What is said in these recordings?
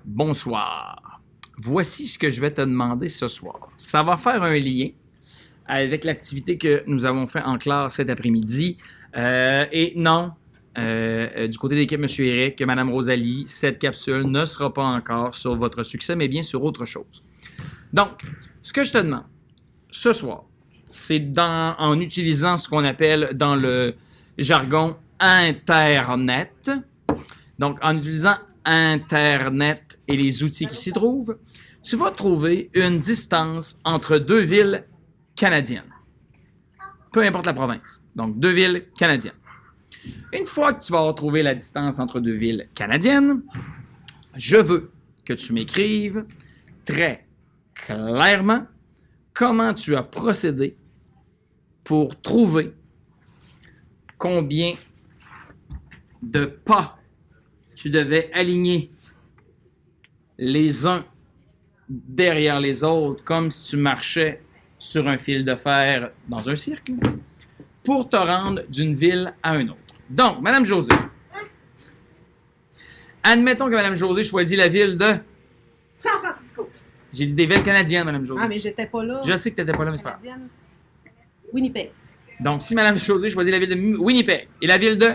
Bonsoir. Voici ce que je vais te demander ce soir. Ça va faire un lien avec l'activité que nous avons fait en classe cet après-midi. Et non, du côté d'équipe M. Eric, Mme Rosalie, cette capsule ne sera pas encore sur votre succès, mais bien sur autre chose. Donc, ce que je te demande ce soir, c'est en utilisant ce qu'on appelle dans le jargon Internet. Donc, en utilisant Internet et les outils qui s'y trouvent, tu vas trouver une distance entre deux villes canadiennes. Peu importe la province. Donc, deux villes canadiennes. Une fois que tu vas retrouver la distance entre deux villes canadiennes, je veux que tu m'écrives très clairement comment tu as procédé pour trouver combien de pas tu devais aligner les uns derrière les autres, comme si tu marchais sur un fil de fer dans un cercle, pour te rendre d'une ville à une autre. Donc, Mme Josée, admettons que Mme Josée choisit la ville de... San Francisco. J'ai dit des villes canadiennes, Mme Josée. Ah, mais j'étais pas là. Je sais que tu n'étais pas là, mais c'est pas grave. Canadienne. Winnipeg. Donc, si Mme Josée choisit la ville de Winnipeg et la ville de...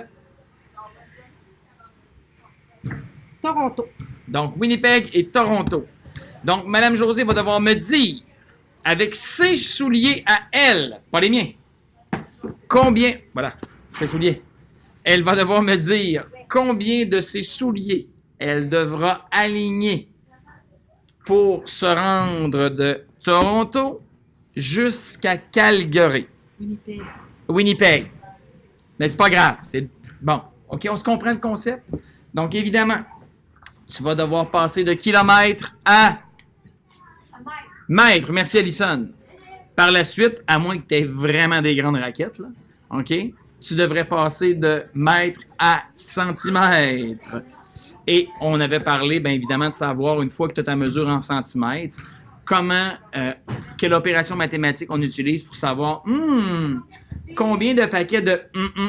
Toronto. Donc, Winnipeg et Toronto. Donc, Mme Josée va devoir me dire, avec ses souliers à elle, pas les miens, combien... Voilà, ses souliers. Elle va devoir me dire combien de ses souliers elle devra aligner pour se rendre de Toronto jusqu'à Calgary. Winnipeg. Winnipeg. Mais c'est pas grave. C'est bon. OK, on se comprend le concept? Donc, évidemment, tu vas devoir passer de kilomètres à mètres. Merci, Alison. Par la suite, à moins que tu aies vraiment des grandes raquettes, là, OK, tu devrais passer de mètres à centimètres. Et on avait parlé, bien évidemment, de savoir, une fois que tu as ta mesure en centimètres, quelle opération mathématique on utilise pour savoir combien de paquets de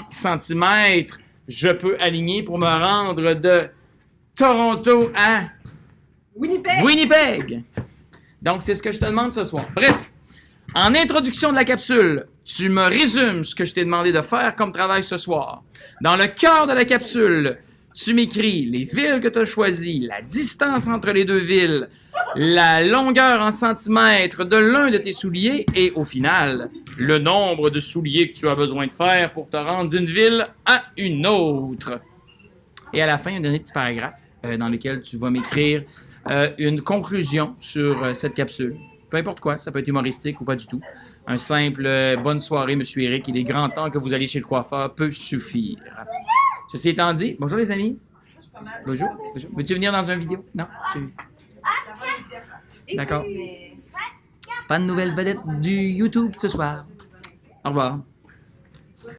centimètres je peux aligner pour me rendre de Toronto à Winnipeg. Donc, c'est ce que je te demande ce soir. Bref, en introduction de la capsule, tu me résumes ce que je t'ai demandé de faire comme travail ce soir. Dans le cœur de la capsule, tu m'écris les villes que tu as choisies, la distance entre les deux villes, la longueur en centimètres de l'un de tes souliers et, au final, le nombre de souliers que tu as besoin de faire pour te rendre d'une ville à une autre. Et à la fin, un dernier petit paragraphe dans lequel tu vas m'écrire une conclusion sur cette capsule. Peu importe quoi, ça peut être humoristique ou pas du tout. Un simple bonne soirée, M. Eric, il est grand temps que vous alliez chez le coiffeur peut suffire. Ceci étant dit, bonjour les amis. Bonjour. Veux-tu venir dans une vidéo? Non? D'accord. Pas de nouvelles vedettes du YouTube ce soir. Au revoir.